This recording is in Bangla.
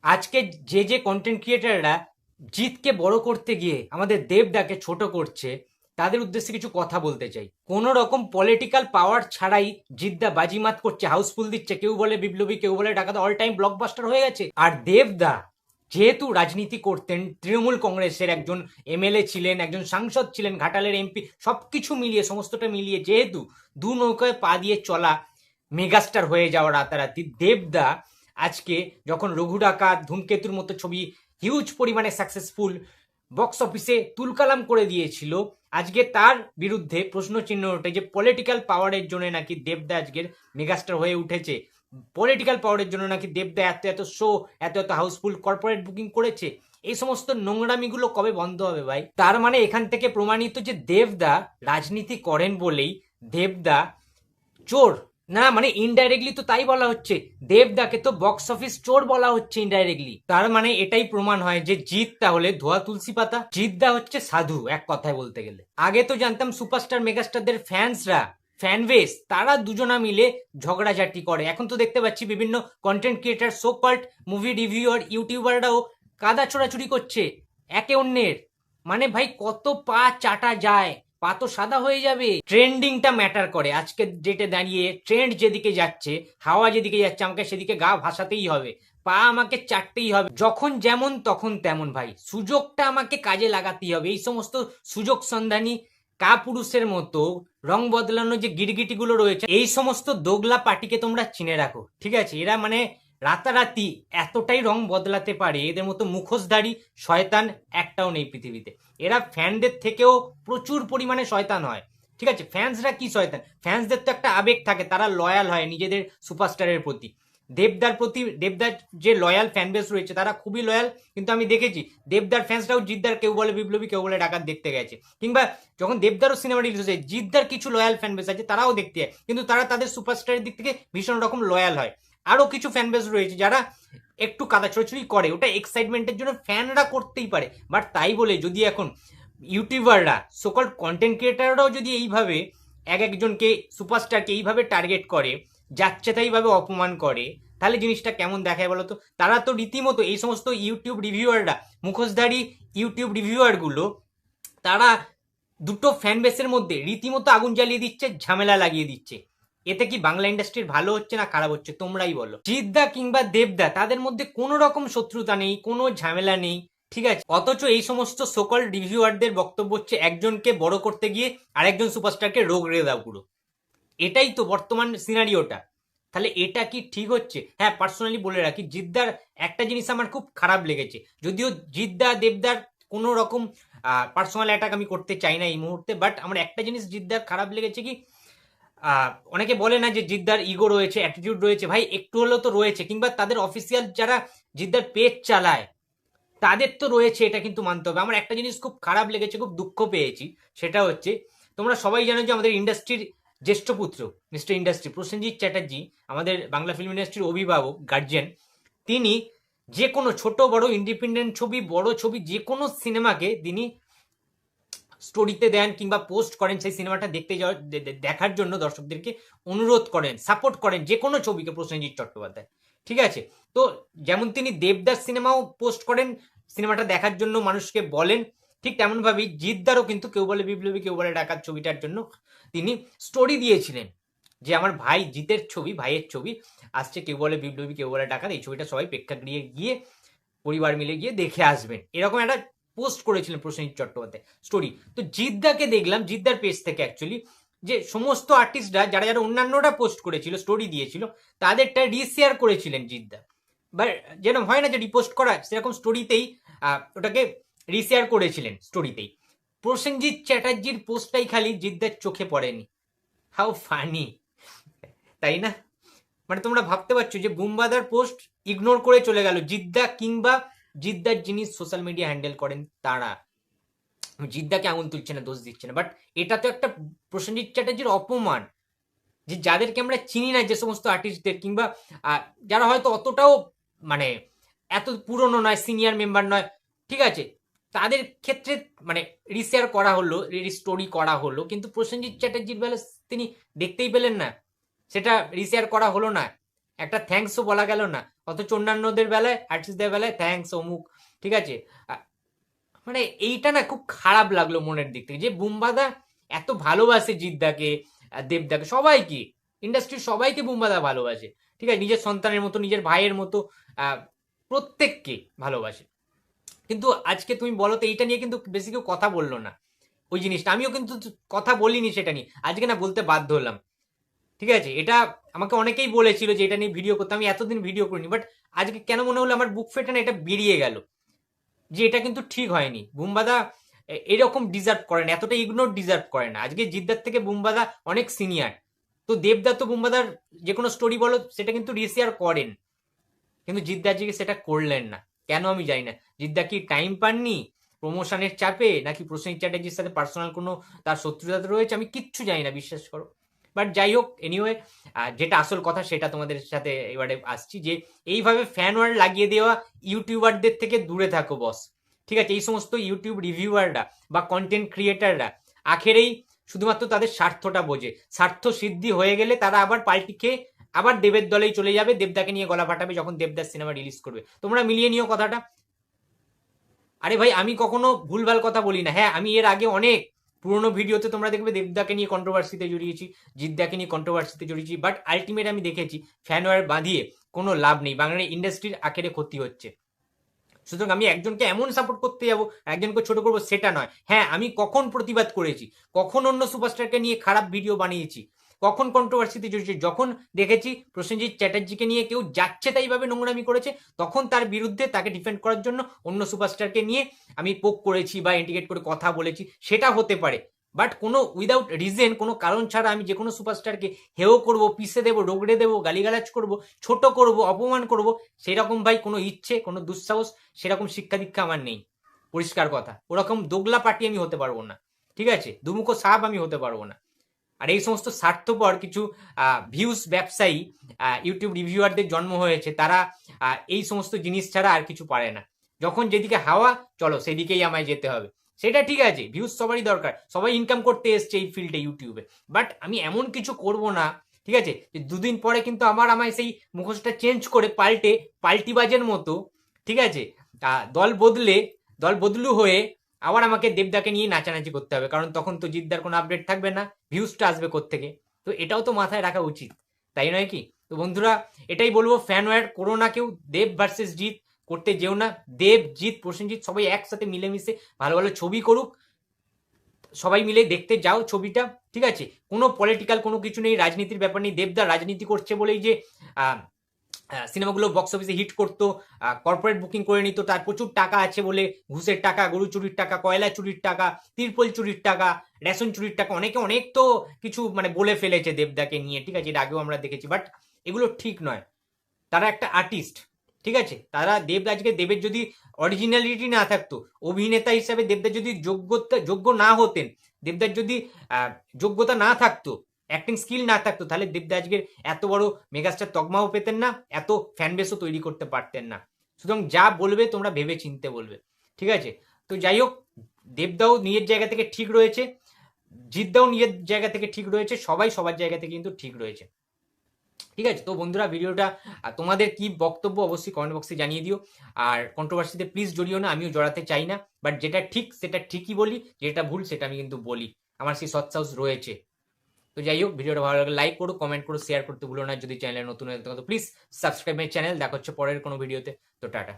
আজকে যে কন্টেন্ট ক্রিয়েটাররা জিতকে বড় করতে গিয়ে আমাদের দেবদাকে ছোট করছে, তাদের উদ্দেশ্যে কিছু কথা বলতে চাই। কোন রকম পলিটিক্যাল পাওয়ার ছাড়াই জিদ্দা বাজিমাত করছে, হাউসফুল দিচ্ছে, কেউ বলে বিপ্লবী, কেউ বলে ডাকাত, অল টাইম ব্লকবাস্টার হয়ে গেছে। আর দেবদা যেহেতু রাজনীতি করতেন, তৃণমূল কংগ্রেসের একজন এমএলএ ছিলেন, একজন সাংসদ ছিলেন, ঘাটালের এমপি, সবকিছু মিলিয়ে, সমস্তটা মিলিয়ে যেহেতু দু নৌকায় পা দিয়ে চলা মেগাস্টার হয়ে যাওয়া রাতারাতি, দেবদা আজকে যখন রঘু ডাকাত, ধূমকেতুর মতো ছবি হিউজ পরিমাণে সাকসেসফুল বক্স অফিসে তুলকালাম করে দিয়েছিল, আজকে তার বিরুদ্ধে প্রশ্ন চিহ্ন ওঠে যে পলিটিক্যাল পাওয়ারের জন্য নাকি দেবদা আজকের মেগাস্টার হয়ে উঠেছে। পলিটিক্যাল পাওয়ারের জন্য নাকি দেবদা এত এত শো, এত এত হাউসফুল কর্পোরেট বুকিং করেছে। এই সমস্ত নোংরামিগুলো কবে বন্ধ হবে ভাই? তার মানে এখান থেকে প্রমাণিত যে দেবদা রাজনীতি করেন বলেই দেবদা চোর না, মানে ইনডাইরেক্টলি তো তাই বলা হচ্ছে, দেবদাকে তো বক্স অফিস চোর বলা হচ্ছে ইনডাইরেক্টলি। তার মানে এটাই প্রমাণ হয় যে জিৎ তাহলে ধোয়া তুলসী পাতা, জিদ্দা হচ্ছে সাধু এক কথায় বলতে গেলে। আগে তো জানতাম সুপারস্টার মেগাস্টারদের ফ্যান্সরা, ফ্যান বেস, তারা দুজনা মিলে ঝগড়াঝাটি করে। এখন তো দেখতে পাচ্ছি বিভিন্ন content creator, so called movie reviewer, ইউটিউবাররাও কাদা ছোড়াছুড়ি করছে একে অন্যের। মানে ভাই কত পা চাটা যায়? পা তো সাদা হয়ে যাবে। ট্রেন্ডিংটা ম্যাটার করে আজকের ডেটে দাঁড়িয়ে। ট্রেন্ড যেদিকে যাচ্ছে, হাওয়া যেদিকে যাচ্ছে, আমাকে সেদিকে গা ভাসাতেই হবে, পা আমাকে চাটতেই হবে। যখন যেমন তখন তেমন ভাই, সুযোগটা আমাকে কাজে লাগাতেই হবে। এই সমস্ত সুযোগ সন্ধানী কাপুরুষের মতো রং বদলানো যে গিরগিটি গুলো রয়েছে, এই সমস্ত দোগলা পার্টিকে তোমরা চিনে রাখো, ঠিক আছে? এরা মানে রাতারাতি এতটাই রং বদলাতে পারে, এদের মতো মুখোশধারী শয়তান একটাও নেই পৃথিবীতে। এরা ফ্যানদের থেকেও প্রচুর পরিমাণে শয়তান হয়, ঠিক আছে? ফ্যান্সরা কি শয়তান? ফ্যান্সদের তো একটা আবেগ থাকে, তারা লয়াল হয় নিজেদের সুপারস্টারের প্রতি। দেবদার প্রতি, দেবদার যে লয়াল ফ্যান বেস রয়েছে তারা খুবই লয়াল। কিন্তু আমি দেখেছি দেবদার ফ্যান্সরাও জিদ্দার, কেউ বলে বিপ্লবী, কেউ বলে ডাকাত দেখতে গেছে। কিংবা যখন দেবদারও সিনেমা রিলিজ হয়েছে, জিদ্দার কিছু লয়াল ফ্যান বেস আছে, তারাও দেখতে যায়, কিন্তু তারা তাদের সুপারস্টারের দিক থেকে ভীষণ রকম লয়াল হয়। আরো কিছু ফ্যান বেস রয়েছে যারা একটু কাদা ছোড়াছুড়ি করে, ওটা এক্সাইটমেন্টের জন্য ফ্যানরা করতেই পারে। বাট তাই বলে যদি এখন ইউটিউবাররা, সকল কন্টেন্ট ক্রিয়েটাররাও যদি এইভাবে এক একজনকে, সুপারস্টারকে এইভাবে টার্গেট করে, যাচ্ছে তাইভাবে অপমান করে, তাহলে জিনিসটা কেমন দেখায় বলো তো? তারা তো রীতিমতো এই সমস্ত ইউটিউব রিভিউয়াররা, মুখোশধারী ইউটিউব রিভিউয়ার গুলো, তারা দুটো ফ্যান বেসের মধ্যে রীতিমতো আগুন জ্বালিয়ে দিচ্ছে, ঝামেলা লাগিয়ে দিচ্ছে। এতে কি বাংলা ইন্ডাস্ট্রির ভালো হচ্ছে না খারাপ হচ্ছে? তোমরাই বলো। জিদ্দা কিংবা দেবদা, তাদের মধ্যে কোনো রকম শত্রুতা নেই, কোনো ঝামেলা নেই, ঠিক আছে? অথচ এই সমস্ত সকল রিভিউয়ারদের বক্তব্য হচ্ছে একজনকে বড় করতে গিয়ে আরেকজন সুপারস্টারকে রোগ রে দাও পুরো। এটাই তো বর্তমান সিনারিওটা। তাহলে এটা কি ঠিক হচ্ছে? হ্যাঁ, পার্সোনালি বলে রাখি, জিদ্দার একটা জিনিস আমার খুব খারাপ লেগেছে। যদিও জিদ্দা দেবদার কোনো রকম পার্সোনাল অ্যাটাক আমি করতে চাই না এই মুহূর্তে, বাট আমার একটা জিনিস জিদ্দার খারাপ লেগেছে কি, অনেকে বলে না যে জিদ্দার ইগো রয়েছে, অ্যাটিটিউড রয়েছে, ভাই একটু হলেও তো রয়েছে। কিংবা তাদের অফিসিয়াল যারা জিদ্দার পেজ চালায় তাদের তো রয়েছে, এটা কিন্তু মানতে হবে। আমার একটা জিনিস খুব খারাপ লেগেছে, খুব দুঃখ পেয়েছি, সেটা হচ্ছে, তোমরা সবাই জানো যে আমাদের ইন্ডাস্ট্রির জ্যেষ্ঠ পুত্র মিস্টার ইন্ডাস্ট্রি প্রসেনজিৎ চ্যাটার্জি, আমাদের বাংলা ফিল্ম ইন্ডাস্ট্রির অভিভাবক, গার্জিয়ান, তিনি যে কোনো ছোট বড় ইন্ডিপেন্ডেন্ট ছবি, বড় ছবি, যে কোনো সিনেমাকে তিনি স্টোরিতে দেন কিংবা পোস্ট করেন, সেই সিনেমাটা দেখতে যাওয়ার, দেখার জন্য দর্শকদেরকে অনুরোধ করেন, সাপোর্ট করেন যে কোনো ছবিকে, প্রসেনজিৎ চট্টোপাধ্যায়, ঠিক আছে? তো যেমন তিনি দেবদাস সিনেমাও পোস্ট করেন, সিনেমাটা দেখার জন্য মানুষকে বলেন, ঠিক তেমন ভাবেই জিদ্দারও কিন্তু কেউ বলে বিপ্লবী, কেউ বলে ডাকাত ছবিটার জন্য তিনি স্টোরি দিয়েছিলেন যে আমার ভাই জিতের ছবি, ভাইয়ের ছবি আসছে, কেউ বলে বিপ্লবী, কেউ বলে ডাকাত, এই ছবিটা সবাই প্রেক্ষাগৃহে গিয়ে পরিবার মিলে গিয়ে দেখে আসবেন, এরকম একটা পোস্ট করেছিলেন প্রসেনজিৎ চট্টোপাধ্যায় স্টোরি। তো জিদ্দাকে দেখলাম, জিদ্দার পেজ থেকে অ্যাকচুয়ালি, যে সমস্ত আর্টিস্টরা যারা যারা অন্যান্যরা পোস্ট করেছিল, স্টোরি দিয়েছিল, তাদেরটা রিশেয়ার করেছিলেন জিদ্দা। বা যেরকম হয় না যে রিপোস্ট করা, সেরকম স্টোরিতেই ওটাকে রিশেয়ার করেছিলেন স্টোরিতেই। প্রসেনজিৎ চ্যাটার্জির পোস্টটাই খালি জিদ্দার চোখে পড়েনি। হাউ ফানি, তাই না? মানে তোমরা ভাবতে পারছো যে বুমবাদার পোস্ট ইগনোর করে চলে গেল জিদ্দা, কিংবা জিদ্দার যিনি সোশ্যাল মিডিয়া হ্যান্ডেল করেন তারা। জিদ্দাকে আঙুল তুলছে না, দোষ দিচ্ছে না, বাট এটা তো একটা প্রসেনজিৎ চ্যাটার্জির অপমান, যে যাদেরকে আমরা চিনি না, যে সমস্ত আর্টিস্টদের, কিংবা যারা হয়তো অতটাও মানে এত পুরনো নয়, সিনিয়র মেম্বার নয়, ঠিক আছে, তাদের ক্ষেত্রে মানে রিশেয়ার করা হলো, স্টোরি করা হলো, কিন্তু প্রসেনজিৎ চ্যাটার্জির বেলা তিনি দেখতেই পেলেন না, সেটা রিশেয়ার করা হলো না, একটা থ্যাঙ্কসও বলা গেল না। অথচ অন্যান্যদের বেলায়, আর্টিস্টদের বেলায় থ্যাঙ্কস অমুক, ঠিক আছে। মানে এইটা না খুব খারাপ লাগলো মনের দিক থেকে, যে বুম্বাদা এত ভালোবাসে জিদ্দাকে, দেবদাকে, সবাইকে, ইন্ডাস্ট্রির সবাইকে বুম্বাদা ভালোবাসে, ঠিক আছে, নিজের সন্তানের মতো, নিজের ভাইয়ের মতো, প্রত্যেককে ভালোবাসে। কিন্তু আজকে তুমি বলো তো, এইটা নিয়ে কিন্তু বেশি কেউ কথা বললো না, ওই জিনিসটা। আমিও কিন্তু কথা বলিনি সেটা নিয়ে, আজকে না বলতে বাধ্য হলাম, ঠিক আছে। এটা আমাকে অনেকেই বলেছিল যে এটা নিয়ে ভিডিও করতে, আমি এতদিন ভিডিও করিনি, বাট আজকে কেন মনে হলো আমার বুক ফেটে না এটা বেরিয়ে গেল, যে এটা কিন্তু ঠিক হয়নি। বুম্বাদা এরকম ডিজার্ভ করে না, এতটা ইগনোর ডিজার্ভ করে না। আজকে জিদ্দার থেকে বুম্বাদা অনেক সিনিয়র, তো দেবদা তো বুম্বাদার যে কোনো স্টোরি বলো সেটা কিন্তু রিশেয়ার করেন, কিন্তু জিদ্দা আজকে সেটা করলেন না, কেন আমি জানি না। জিদ্দা কি টাইম পাননি, প্রমোশনের চাপে, নাকি প্রসেনজিৎ চ্যাটার্জির সাথে পার্সোনাল কোনো তার শত্রুতা রয়েছে, আমি কিচ্ছু জানি না, বিশ্বাস করো। বাট যাই হোক, এনিওয়ে, যেটা আসল কথা সেটা তোমাদের সাথে এবারে আসছি, যে এইভাবে ফ্যান ওয়ার লাগিয়ে দেওয়া ইউটিউবারদের থেকে দূরে থাকো বস, ঠিক আছে। এই সমস্ত ইউটিউব রিভিউয়াররা বা কন্টেন্ট ক্রিয়েটাররা আখেরেই শুধুমাত্র তাদের স্বার্থটা বোঝে, স্বার্থ সিদ্ধি হয়ে গেলে তারা আবার পাল্টি খেয়ে আবার দেবের দলেই চলে যাবে, দেবদাকে নিয়ে গলা ফাটাবে যখন দেবদাস সিনেমা রিলিজ করবে। তোমরা মিলিয়ে নিও কথাটা। আরে ভাই, আমি কখনো ভুলভাল কথা বলি না। হ্যাঁ, আমি এর আগে অনেক পুরোনো ভিডিওতে তোমরা দেখবে দেবদাকে নিয়ে কন্ট্রোভার্সিতে জড়িয়েছি, জিদ্দাকে নিয়ে কন্ট্রোভার্সিতে জড়িয়েছি, বাট আলটিমেট আমি দেখেছি ফ্যান ওয়ার বাঁধিয়ে কোনো লাভ নেই, বাংলা ইন্ডাস্ট্রির আখেরে ক্ষতি হচ্ছে। সুতরাং আমি একজনকে এমন সাপোর্ট করতে যাবো, একজনকে ছোট করবো, সেটা নয়। হ্যাঁ, আমি কখন প্রতিবাদ করেছি, কখন অন্য সুপারস্টারকে নিয়ে খারাপ ভিডিও বানিয়েছি, কখন কন্ট্রোভার্সিতে জড়িয়েছি, যখন দেখেছি প্রসেনজিৎ চ্যাটার্জিকে নিয়ে কেউ যাচ্ছে তাইভাবে নোংরামি করেছে, তখন তার বিরুদ্ধে তাকে ডিফেন্ড করার জন্য অন্য সুপারস্টারকে নিয়ে আমি পোক করেছি বা ইন্ডিকেট করে কথা বলেছি, সেটা হতে পারে। বাট কোনো উইদাউট রিজন, কোনো কারণ ছাড়া আমি যে কোনো সুপারস্টারকে হেও করবো, পিষে দেবো, রগড়ে দেবো, গালিগালাজ করবো, ছোট করবো, অপমান করবো, সেরকম ভাই কোনো ইচ্ছে, কোনো দুঃসাহস, সেরকম শিক্ষা দীক্ষা আমার নেই, পরিষ্কার কথা। ওরকম দোগলা পার্টি আমি হতে পারবো না, ঠিক আছে, দুমুখো সাপ আমি হতে পারবো না। আর এই সমস্ত স্বার্থপর কিছু ভিউজ ব্যবসায়ী ইউটিউব রিভিউয়ারদের জন্ম হয়েছে, তারা এই সমস্ত জিনিস ছাড়া আর কিছু পারে না। যখন যেদিকে হাওয়া, চলো সেদিকেই আমায় যেতে হবে, সেটা ঠিক আছে, ভিউজ সবারই দরকার, সবাই ইনকাম করতে এসছে এই ফিল্ডে ইউটিউবে। বাট আমি এমন কিছু করব না, ঠিক আছে, যে দুদিন পরে কিন্তু আমায় সেই মুখোশটা চেঞ্জ করে পাল্টে পাল্টিবাজের মতো, ঠিক আছে, দল বদলু হয়ে আবার আমাকে দেবদাকে নিয়ে নাচানাচি করতে হবে, কারণ তখন তো জিদ্দার কোনো আপডেট থাকবে না, ভিউজটা আসবে কোত্থেকে। তো এটাও তো মাথায় রাখা উচিত, তাই নয় কি? তো বন্ধুরা, এটাই বলবো, ফ্যান ওয়ার করো না কেউ, দেব ভার্সেস জিৎ করতে যেও না। দেব, জিৎ, প্রসেনজিৎ সবাই একসাথে মিলেমিশে ভালো ভালো ছবি করুক, সবাই মিলে দেখতে যাও ছবিটা, ঠিক আছে। কোনো পলিটিক্যাল কোনো কিছু নেই, রাজনীতির ব্যাপার নেই। দেবদা রাজনীতি করছে বলেই যে সিনেমাগুলো বক্স অফিসে হিট করতো, কর্পোরেট বুকিং করে নিত, তার প্রচুর টাকা আছে বলে, ঘুষের টাকা, গরু চুরির টাকা, কয়লা চুরির টাকা, তিরপল চুরির টাকা, রেশন চুরির টাকা, অনেকে অনেক তো কিছু মানে বলে ফেলেছে দেবদাকে নিয়ে, ঠিক আছে, এর আগেও আমরা দেখেছি। বাট এগুলো ঠিক নয়, তারা একটা আর্টিস্ট, ঠিক আছে। তারা আজকে দেবের যদি অরিজিনালিটি না থাকতো, অভিনেতা হিসাবে দেবদা যদি যোগ্য না হতেন, দেবদার যদি যোগ্যতা না থাকতো, অ্যাক্টিং স্কিল না থাকতো, তাহলে দেবদা আজকের এত বড় মেগাস্টার তকমাও পেতেন না, এত ফ্যান বেসও তৈরি করতে পারতেন না। সুতরাং যা বলবে তোমরা ভেবে চিনতে বলবে, ঠিক আছে। তো যাই হোক, দেবদাও নিজের জায়গা থেকে ঠিক রয়েছে, জিদ্দাও নিজের জায়গা থেকে ঠিক রয়েছে, সবাই সবার জায়গা থেকে কিন্তু ঠিক রয়েছে, ঠিক আছে। তো বন্ধুরা, ভিডিওটা তোমাদের কি বক্তব্য অবশ্যই কমেন্ট বক্সে জানিয়ে দিও। আর কন্ট্রোভার্সিতে প্লিজ জড়িও না, আমিও জড়াতে চাই না, বাট যেটা ঠিক সেটা ঠিকই বলি, যেটা ভুল সেটা আমি কিন্তু বলি, আমার সেই সৎ সাহস রয়েছে। তো যাই হোক, ভিডিওটা ভালো লাগলে লাইক করো, কমেন্ট করো, শেয়ার করতে ভুলো না। যদি চ্যানেলে নতুন হয়ে থাকো তো প্লিজ সাবস্ক্রাইব মাই চ্যানেল। দেখা হচ্ছে পরের কোনো ভিডিওতে। তো টাটা।